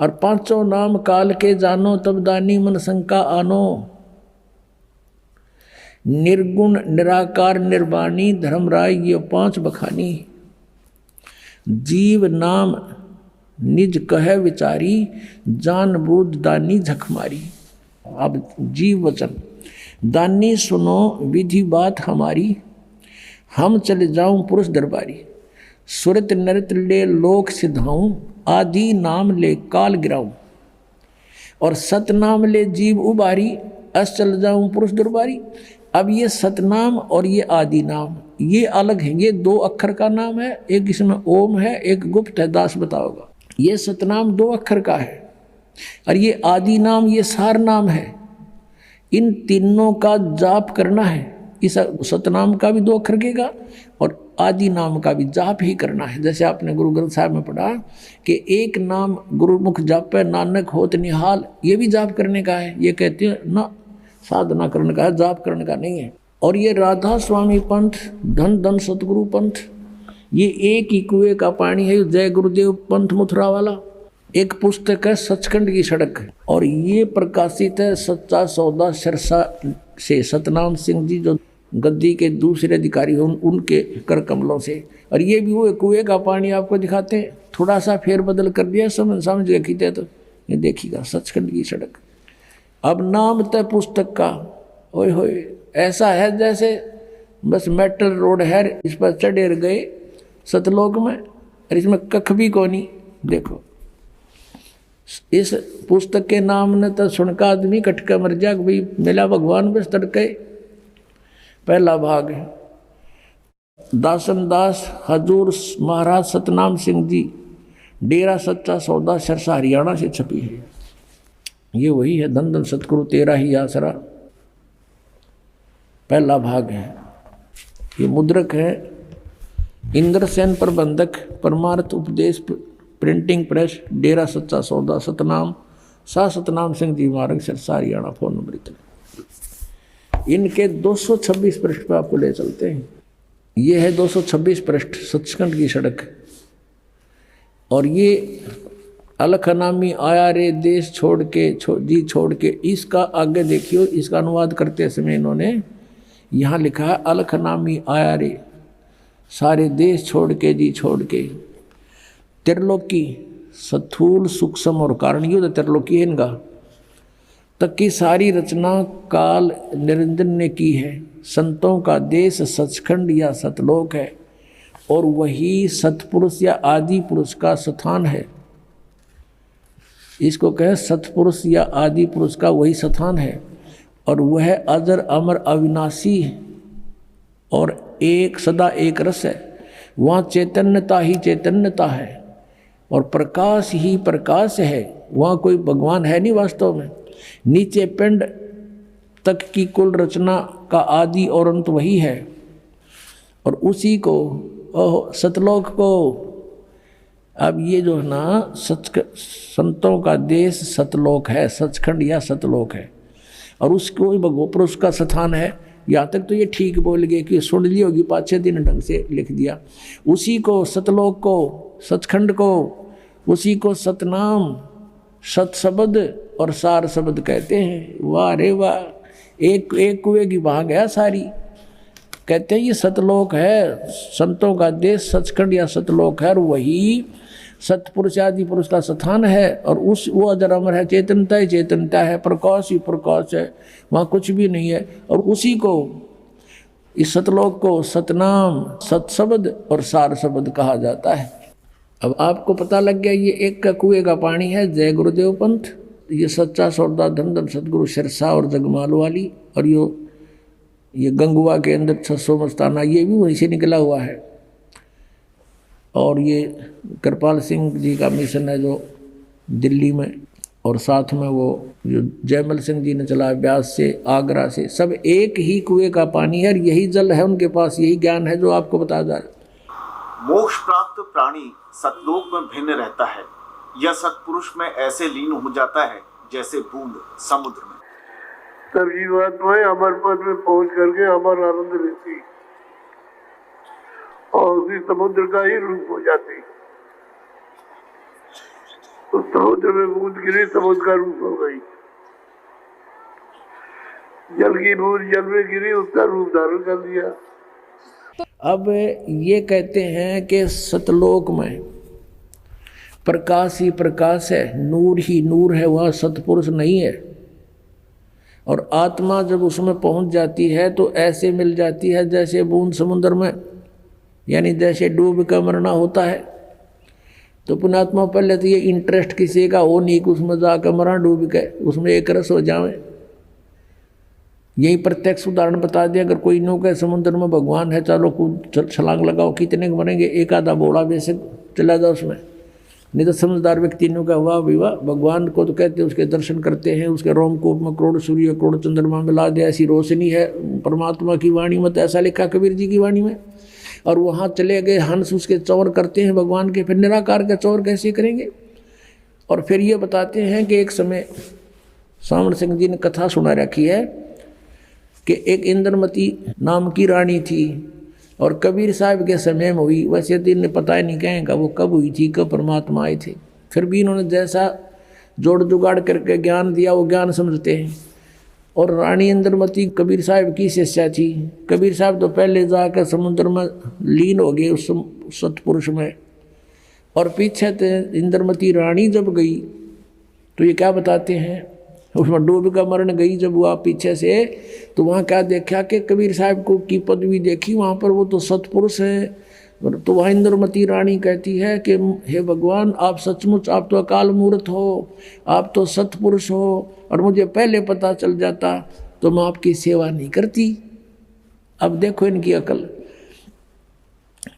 और पांचों नाम काल के जानो, तब दानी मन शंका आनो। निर्गुण निराकार निर्वाणी धर्मराय, ये 5 बखानी। जीव नाम निज कह विचारी, जान बूझ दानी झक मारी। अब जीव वचन, दानी सुनो विधि बात हमारी, हम चले जाऊं पुरुष दरबारी। सुरत नृत ले लोक सिधाऊं, आदि नाम ले काल गिराऊं। और सतनाम ले जीव उबारी, अस चल जाऊं पुरुष दरबारी। अब ये सतनाम और ये आदि नाम ये अलग है, ये 2 अक्षर का नाम है, एक इसमें ओम है, एक गुप्त है, दास बताओगा। ये सतनाम 2 अक्षर का है, और ये आदि नाम ये सार नाम है। इन तीनों का जाप करना है। इस सतनाम का भी 2 अक्षर का और आदि नाम का भी जाप ही करना है। जैसे आपने गुरु ग्रंथ साहब में पढ़ा कि एक नाम गुरुमुख जापे नानक होत निहाल, ये भी जाप करने का है। ये कहते हैं ना, साधना करने का है, जाप करने का नहीं है। और ये राधा स्वामी पंथ, धन धन सतगुरु पंथ, ये एक ही कुएं का पानी है। जय गुरुदेव पंथ मथुरा वाला एक पुस्तक है, सचखंड की सड़क, और ये प्रकाशित है सच्चा सौदा सिरसा से, सतनाम सिंह जी जो गद्दी के दूसरे अधिकारी हैं उनके कर कमलों से। और ये भी वो कुएं का पानी आपको दिखाते हैं, थोड़ा सा फेर बदल कर दिया, समझ गए खींचे तो ये देखिएगा सचखंड की सड़क। अब नाम तय पुस्तक का, ओए होए, ऐसा है जैसे बस मेटल रोड है, इस पर चढ़े गए सतलोक में, और इसमें कख भी कोनी। देखो इस पुस्तक के नाम ने तो सुनकर आदमी कटका मर जा, भाई मिला भगवान बस तड़के। पहला भाग है दासन दास हजूर महाराज सतनाम सिंह जी, डेरा सच्चा सौदा सिरसा हरियाणा से छपी है। ये वही है, धन धन सतगुरु तेरा ही आसरा, पहला भाग है। ये मुद्रक है इंद्रसेन प्रबंधक, परमार्थ उपदेश प्रिंटिंग प्रेस, डेरा सच्चा सौदा, सतनाम सा सतनाम सिंह जी मार्ग सिरसा हरियाणा। फोन नंबर इतने। इनके 226 पृष्ठ पर आपको ले चलते हैं। ये है 226 पृष्ठ, सचखंड की सड़क। और ये अलखनामी आया रे देश छोड़ के, जी छोड़ के, इसका आगे देखियो, इसका अनुवाद करते समय इन्होंने यहाँ लिखा है अलखनामी आया रे, सारे देश छोड़ के, जी छोड़ के। त्रिलोकी स्थूल सूक्ष्म और कारण युद्ध त्रिलोकी है इनका, तक की सारी रचना काल निरंजन ने की है। संतों का देश सचखंड या सतलोक है, और वही सतपुरुष या आदि पुरुष का स्थान है। इसको कहे सतपुरुष या आदि पुरुष का वही स्थान है, और वह अजर अमर अविनाशी है, और एक सदा एक रस है। वहाँ चैतन्यता ही चैतन्यता है, और प्रकाश ही प्रकाश है। वहाँ कोई भगवान है नहीं वास्तव में। नीचे पिंड तक की कुल रचना का आदि और अंत वही है, और उसी को सतलोक को। अब ये जो है ना, संतों का देश सतलोक है, सचखंड या सतलोक है, और उसको भगवपुर उसका स्थान है। यहाँ तक तो ये ठीक बोल गए कि सुन ली होगी, 5-6 दिन ढंग से लिख दिया। उसी को सतलोक को, सचखंड को, उसी को सतनाम, सत शब्द और सार शब्द कहते हैं। वाह रे वाह, एक एक कुएं की भाग है सारी। कहते हैं ये सतलोक है, संतों का देश सचखंड या सतलोक है, और वही सतपुरुष आदि पुरुष का स्थान है और वो अजर अमर है, चेतनता ही चेतनता है, प्रकाश ही प्रकाश है, वहाँ कुछ भी नहीं है। और उसी को इस सतलोक को सतनाम, सतशब्द और सार शब्द कहा जाता है। अब आपको पता लग गया ये एक का कुएं का पानी है जय गुरुदेव पंथ, ये सच्चा सौदा धन धन सतगुरु सिरसा और जगमाल वाली, और ये गंगुआ के अंदर 600 मस्ताना ये भी वहीं से निकला हुआ है। और ये कृपाल सिंह जी का मिशन है जो दिल्ली में, और साथ में वो जो जयमल सिंह जी ने चलाया ब्यास से, आगरा से, सब एक ही कुएं का पानी है और यही जल है उनके पास, यही ज्ञान है जो आपको बताया जा रहा है। मोक्ष प्राप्त प्राणी सतलोक में भिन्न रहता है, यह सतपुरुष में ऐसे लीन हो जाता है जैसे बूंद समुद्र में। तब जीवात्माएं अमर पद में पहुंच करके अमर आनंद लेती और उसी समुद्र का ही रूप हो जाती। तो समुद्र में बूंद गिरी, समुद्र का रूप हो गई। जल की बूंद जल में गिरी, उसका रूप धारण कर दिया। अब ये कहते हैं कि सतलोक में प्रकाश ही प्रकाश है, नूर ही नूर है, वह सतपुरुष नहीं है। और आत्मा जब उसमें पहुंच जाती है तो ऐसे मिल जाती है जैसे बूंद समुद्र में, यानी जैसे डूब कर मरना होता है। तो पुण्यात्मा पहले तो ये इंटरेस्ट किसी का हो नहीं कि उसमें जाकर मरा डूब के, उसमें एक रस हो जाए। यही प्रत्यक्ष उदाहरण बता दिया, अगर कोई नो कहे समुद्र में भगवान है, चलो कूद छलांग लगाओ, कितने के मरेंगे, एक आधा बोला बेशक चला जाओ उसमें। नहीं तो समझदार व्यक्ति ने कहा वाह विवाह, भगवान को तो कहते हैं, उसके दर्शन करते हैं, उसके रोमकूप में करोड़ सूर्य करोड़ चंद्रमा मिला दे, ऐसी रोशनी है परमात्मा की वाणी में, तो ऐसा लिखा कबीर जी की वाणी में। और वहाँ चले गए हंस उसके चौर करते हैं भगवान के, फिर निराकार के चौर कैसे करेंगे। और फिर ये बताते हैं कि एक समय सामण सिंह जी ने कथा सुना रखी है कि एक इंद्रमती नाम की रानी थी और कबीर साहब के समय में हुई। वैसे तो इन्हें पता ही नहीं कहेंगे वो कब हुई थी, कब परमात्मा आए थे। फिर भी इन्होंने जैसा जोड़ जुगाड़ करके ज्ञान दिया वो ज्ञान समझते हैं। और रानी इंद्रमती कबीर साहब की शिष्या थी। कबीर साहब तो पहले जाकर समुद्र में लीन हो गए उस सतपुरुष में, और पीछे तो इंद्रमती रानी जब गई तो ये क्या बताते हैं, उसमें डूब का मरण गई जब वह पीछे से, तो वहाँ क्या देखा कि कबीर साहब को की पदवी देखी, वहाँ पर वो तो सतपुरुष है। तो वहाँ इंद्रमती रानी कहती है कि हे भगवान, आप सचमुच, आप तो अकाल मूर्त हो, आप तो सतपुरुष हो, और मुझे पहले पता चल जाता तो मैं आपकी सेवा नहीं करती। अब देखो इनकी अकल,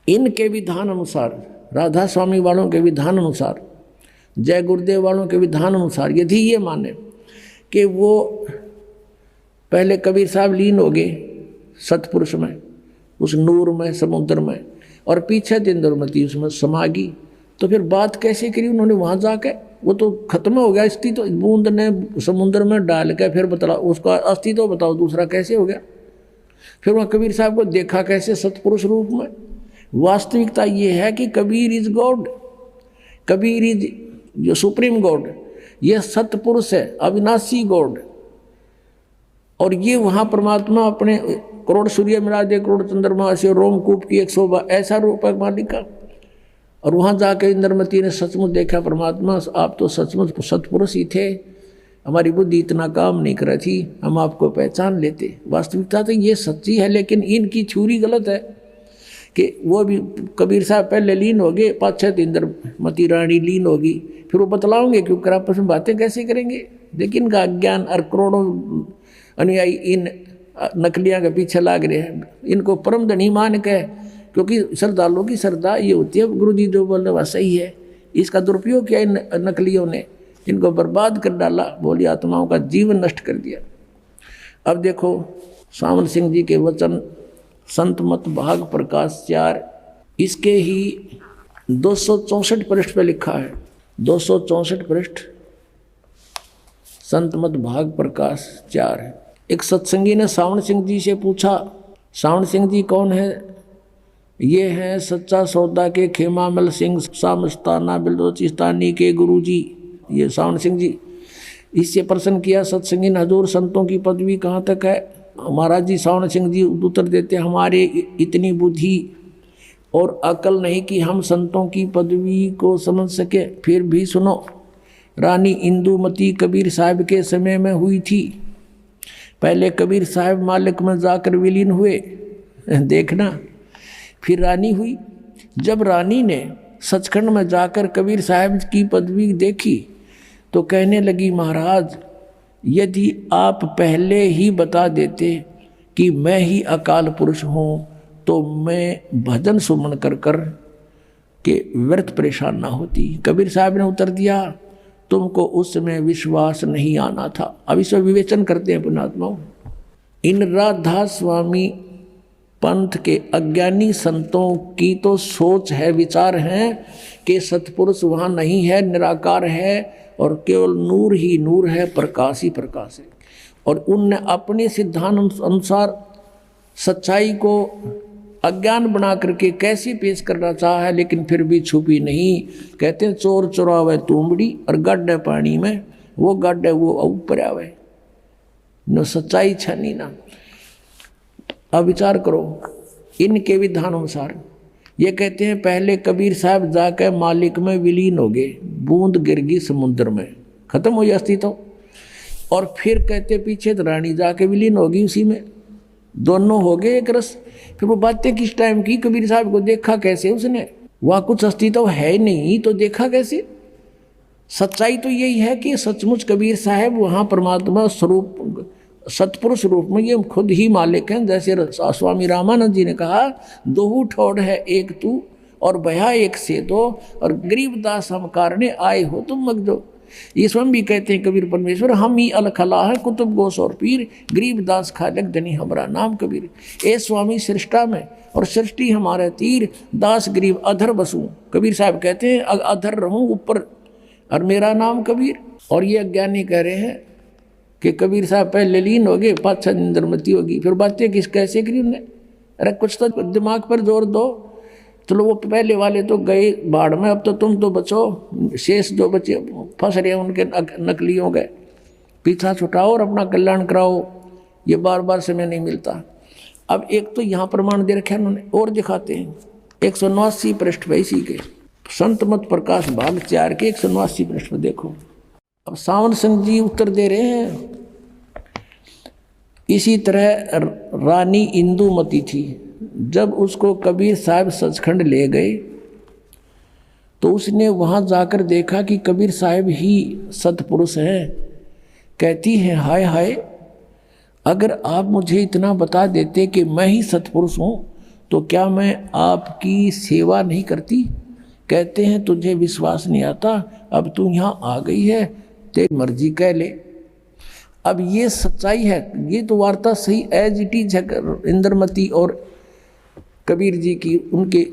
इनके विधान अनुसार, राधा स्वामी वालों के विधान अनुसार, जय गुरुदेव वालों के विधान अनुसार, यदि ये माने कि वो पहले कबीर साहब लीन हो गए सतपुरुष में, उस नूर में, समुद्र में, और पीछे इंद्रमती उसमें समा गई, तो फिर बात कैसे करी उन्होंने वहाँ जाके, वो तो खत्म हो गया अस्तित्व, तो बूंद ने समुद्र में डाल के फिर बता उसका अस्तित्व बताओ दूसरा कैसे हो गया। फिर वहाँ कबीर साहब को देखा कैसे सतपुरुष रूप में। वास्तविकता ये है कि Kabir is God, Kabir is जो सुप्रीम गॉड, ये सतपुरुष है, अविनाशी गॉड। और ये वहाँ परमात्मा अपने करोड़ सूर्य मिला दे, करोड़ चंद्रमा से, रोमकूप की 100 ऐसा रूप है मालिक का। और वहाँ जाके इंद्रमती ने सचमुच देखा परमात्मा, आप तो सचमुच सतपुरुष ही थे, हमारी बुद्धि इतना काम नहीं कर रही थी, हम आपको पहचान लेते। वास्तविकता तो ये सच्ची है, लेकिन इनकी थ्योरी गलत है कि वो भी कबीर साहब पहले लीन हो गए, 5-6 इंद्रमती रानी लीन होगी, फिर वो बतलाओगे क्योंकि आपस में बातें कैसे करेंगे। लेकिन इनका अज्ञान और करोड़ों अनुयायी इन नकलियाँ के पीछे लाग रहे हैं, इनको परम धनी मान के, क्योंकि श्रद्धालुओं की श्रद्धा ये होती है गुरु जी जो बोल रहे वह सही है। इसका दुरुपयोग किया इन नकलियों ने, इनको बर्बाद कर डाला, बोली आत्माओं का जीवन नष्ट कर दिया। अब देखो सामन सिंह जी के वचन, संत मत भाग प्रकाश 4, इसके ही 264 पृष्ठ पे लिखा है, 264 पृष्ठ, संत मत भाग प्रकाश 4 है। एक सत्संगी ने सावण सिंह जी से पूछा, सावण सिंह जी कौन है? ये हैं सच्चा सौदा के खेमामल सिंह सामस्ताना बिलोचिस्तानी के गुरुजी, ये सावण सिंह जी। इससे प्रश्न किया सत्संगी ने, हजूर संतों की पदवी कहाँ तक है? महाराज जी सावण सिंह जी उत्तर देते, हमारे इतनी बुद्धि और अकल नहीं कि हम संतों की पदवी को समझ सके। फिर भी सुनो, रानी इंदुमती कबीर साहब के समय में हुई थी। पहले कबीर साहब मालिक में जाकर विलीन हुए, देखना, फिर रानी हुई। जब रानी ने सचखंड में जाकर कबीर साहब की पदवी देखी तो कहने लगी, महाराज यदि आप पहले ही बता देते कि मैं ही अकाल पुरुष हूँ तो मैं भजन सुमन कर कर के व्यर्थ परेशान ना होती। कबीर साहब ने उत्तर दिया, तुमको उस समय विश्वास नहीं आना था। अब इसमें विवेचन करते हैं पुण्यात्माओं। इन राधा स्वामी पंथ के अज्ञानी संतों की तो सोच है, विचार है कि सतपुरुष वहाँ नहीं है, निराकार है और केवल नूर ही नूर है, प्रकाश ही प्रकाश है। और उनने अपने सिद्धांत अनुसार सच्चाई को अज्ञान बना करके कैसे पेश करना चाहा है, लेकिन फिर भी छुपी नहीं। कहते हैं चोर चुरावे तुमड़ी और गड्ढे पानी में, वो गड्ढे वो ऊपर आवे न, सच्चाई छनी ना। अब विचार करो इनके विधान अनुसार। ये कहते हैं पहले कबीर साहब जाकर मालिक में विलीन हो गए, बूंद गिर गई समुद्र में, खत्म हो गया अस्तित्व। और फिर कहते पीछे तो रानी जाके विलीन हो गई उसी में, दोनों हो गए एक रस। फिर वो बातें किस टाइम की, कबीर साहब को देखा कैसे उसने, वहाँ कुछ अस्तित्व है नहीं तो देखा कैसे। सच्चाई तो यही है कि सचमुच कबीर साहब वहाँ परमात्मा स्वरूप सतपुरुष रूप में ये खुद ही मालिक हैं। जैसे स्वामी रामानंद जी ने कहा, दोहू ठोड़ है एक तू और भया एक से दो, और गरीबदास हम कारणे आए हो तुम मगजो। ये स्वयं भी कहते हैं कबीर परमेश्वर, हम ही अलखला है कुतुब गोस और पीर, गरीबदास खालक धनी हमारा नाम कबीर। ए स्वामी सृष्टा में और सृष्टि हमारे तीर, दास गरीब अधर बसूं। कबीर साहब कहते हैं अधर रहूं ऊपर और मेरा नाम कबीर। और ये अज्ञानी कह रहे हैं कि कबीर साहब पहले लीन हो गए, पाँच छः इंद्रमती होगी। फिर बातें किस कैसे करी उनने, अरे कुछ तो दिमाग पर जोर दो। चलो वो पहले वाले तो गए बाढ़ में, अब तो तुम तो बचो, शेष जो बचे फंस रहे हैं उनके नकलियों गए, पीछा छुटाओ और अपना कल्याण कराओ। ये बार बार समय नहीं मिलता। अब एक तो यहाँ प्रमाण दे रखे उन्होंने, और दिखाते हैं 189 पृष्ठ पे इसी के संत मत प्रकाश भाग 4 के 189 पृष्ठ पे देखो। अब सावन सिंह जी उत्तर दे रहे हैं, इसी तरह रानी इंदुमती थी। जब उसको कबीर साहब सचखंड ले गए तो उसने वहाँ जाकर देखा कि कबीर साहब ही सतपुरुष हैं। कहती है, हाय हाय, अगर आप मुझे इतना बता देते कि मैं ही सतपुरुष हूँ तो क्या मैं आपकी सेवा नहीं करती। कहते हैं तुझे विश्वास नहीं आता, अब तू यहाँ आ गई है, तेरी मर्जी कह ले। अब ये सच्चाई है, ये तो वार्ता सही एज इट इज है इंद्रमती और कबीर जी की, उनके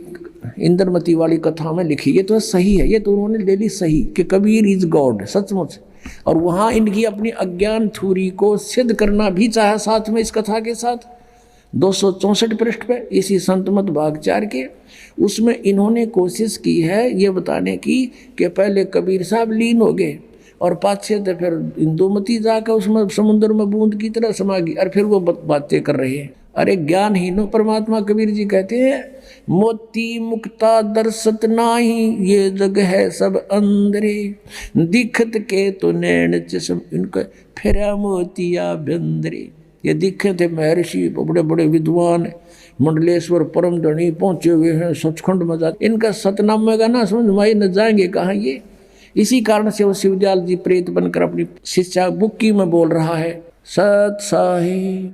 इंद्रमती वाली कथा में लिखी। ये तो सही है, ये तो उन्होंने ले ली सही कि कबीर इज गॉड सचमुच। और वहाँ इनकी अपनी अज्ञान थ्योरी को सिद्ध करना भी चाहा साथ में इस कथा के साथ। 264 पृष्ठ पे इसी संतमत भाग 4 के, उसमें इन्होंने कोशिश की है ये बताने की कि पहले कबीर साहब लीन हो गए और पाछे तो फिर इंदुमती जाकर उसमें समुद्र में बूंद की तरह समा गई, और फिर वो बातें कर रहे हैं। अरे ज्ञानहीनो परमात्मा कबीर जी कहते हैं, मोती मुक्ता दर्शत नाही, ये जग है सब अंदरे, दिखत के तो नैन चश्म इनका फेरा मोतिया बंदरे। ये दिखे थे महर्षि, बड़े बड़े विद्वान, मंडलेश्वर परम धनी पहुंचे हुए हैं सचखंड में जा, इनका सतनाम में गाना समझ माई न जाएंगे कहाँ ये। इसी कारण से वो शिवदयाल जी प्रेत बनकर अपनी शिष्या बुक्की में बोल रहा है, सत साहिब